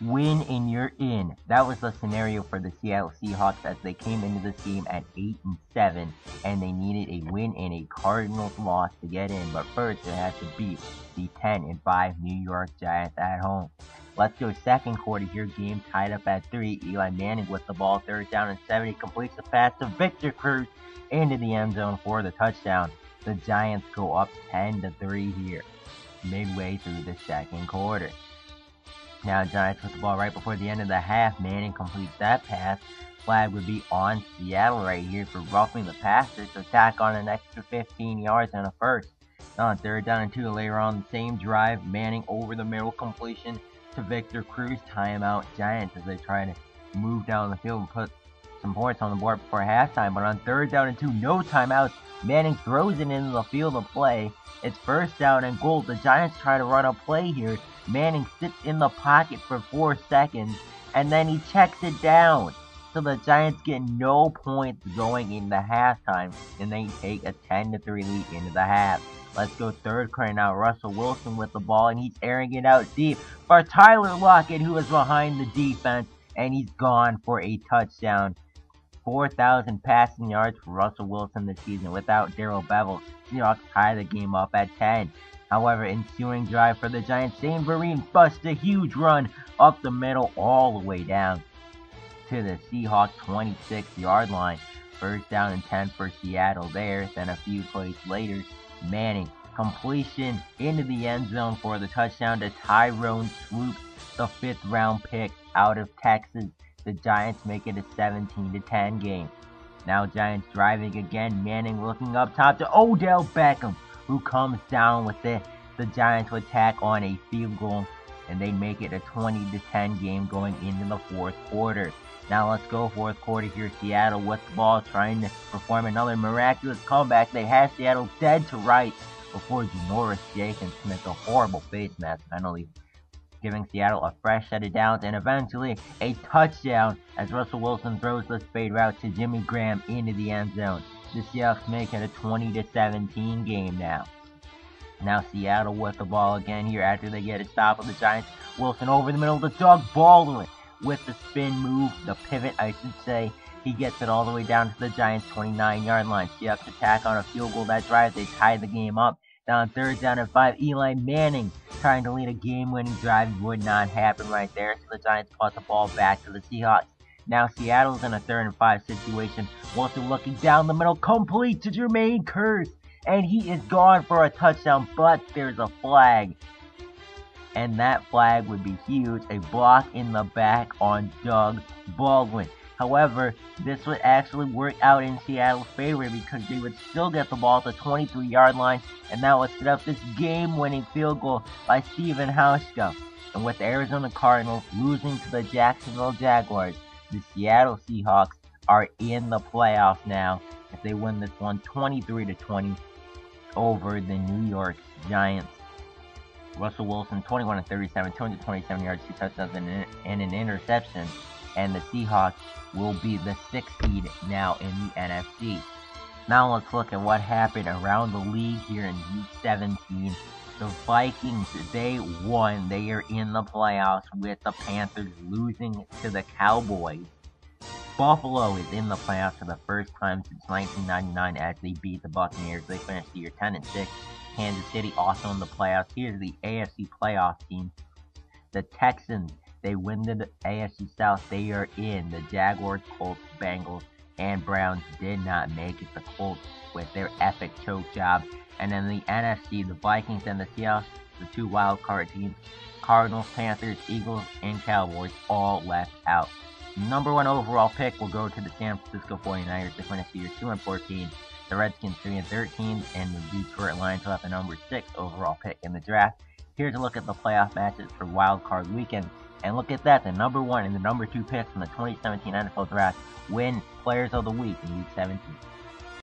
Win and you're in. That was the scenario for the Seattle Seahawks as they came into this game at 8-7, and they needed a win and a Cardinals loss to get in. But first, they had to beat the 10-5 New York Giants at home. Let's go second quarter here. Game tied up at 3. Eli Manning with the ball, 3rd down and 7. He completes the pass to Victor Cruz into the end zone for the touchdown. The Giants go up 10-3 here, midway through the second quarter. Now Giants with the ball right before the end of the half. Manning completes that pass. Flag would be on Seattle right here for roughing the passer to tack on an extra 15 yards and a first. Now on 3rd down and 2 later on the same drive, Manning over the middle completion to Victor Cruz. Timeout Giants as they try to move down the field and put some points on the board before halftime. But on 3rd down and 2, no timeouts. Manning throws it into the field of play. It's 1st down and goal. The Giants try to run a play here. Manning sits in the pocket for 4 seconds, and then he checks it down. So the Giants get no points going into halftime, and they take a 10-3 lead into the half. Let's go third quarter now. Russell Wilson with the ball, and he's airing it out deep for Tyler Lockett, who is behind the defense, and he's gone for a touchdown. 4,000 passing yards for Russell Wilson this season without Darrell Bevell. Seahawks tie the game up at 10. However, ensuing drive for the Giants, Shane Vereen busts a huge run up the middle all the way down to the Seahawks 26-yard line. 1st down and 10 for Seattle there. Then a few plays later, Manning completion into the end zone for the touchdown to Tyrone Swoop, the 5th round pick out of Texas. The Giants make it a 17-10 game. Now Giants driving again. Manning looking up top to Odell Beckham, who comes down with it. The Giants would tack on a field goal, and they make it a 20-10 game going into the 4th quarter. Now let's go 4th quarter here. Seattle with the ball, trying to perform another miraculous comeback. They have Seattle dead to rights before Janoris Jenkins commits a horrible face mask penalty, giving Seattle a fresh set of downs and eventually a touchdown as Russell Wilson throws the fade route to Jimmy Graham into the end zone. The Seahawks make it a 20-17 game now. Now Seattle with the ball again here after they get a stop of the Giants. Wilson over the middle to Doug Baldwin with the spin move, the pivot I should say. He gets it all the way down to the Giants 29-yard line. Seahawks attack on a field goal that drive. They tie the game up. Now on 3rd down and 5, Eli Manning trying to lead a game-winning drive would not happen right there. So the Giants punt the ball back to the Seahawks. Now Seattle's in a 3rd and 5 situation. Wilson looking down the middle, complete to Jermaine Kearse, and he is gone for a touchdown, but there's a flag. And that flag would be huge, a block in the back on Doug Baldwin. However, this would actually work out in Seattle's favor because they would still get the ball at the 23-yard line, and that would set up this game-winning field goal by Steven Hauschka. And with the Arizona Cardinals losing to the Jacksonville Jaguars, the Seattle Seahawks are in the playoffs now if they win this one 23-20 over the New York Giants. Russell Wilson 21-37, 227 yards, 2 touchdowns, and an interception. And the Seahawks will be the 6th seed now in the NFC. Now let's look at what happened around the league here in Week 17. The Vikings, they won. They are in the playoffs with the Panthers losing to the Cowboys. Buffalo is in the playoffs for the first time since 1999 as they beat the Buccaneers. They finished the year 10-6. Kansas City also in the playoffs. Here's the AFC playoff team. The Texans, they win the AFC South. They are in. The Jaguars, Colts, Bengals, and Browns did not make it. The Colts with their epic choke job. And then the NFC, the Vikings and the Seahawks, the 2 wild card teams, Cardinals, Panthers, Eagles, and Cowboys all left out. Number 1 overall pick will go to the San Francisco 49ers. They finished the year 2-14. The Redskins 3-13, and the Detroit Lions will have the number 6 overall pick in the draft. Here's a look at the playoff matches for Wild Card Weekend. And look at that, the number 1 and the number 2 picks from the 2017 NFL Draft win Players of the Week in Week 17.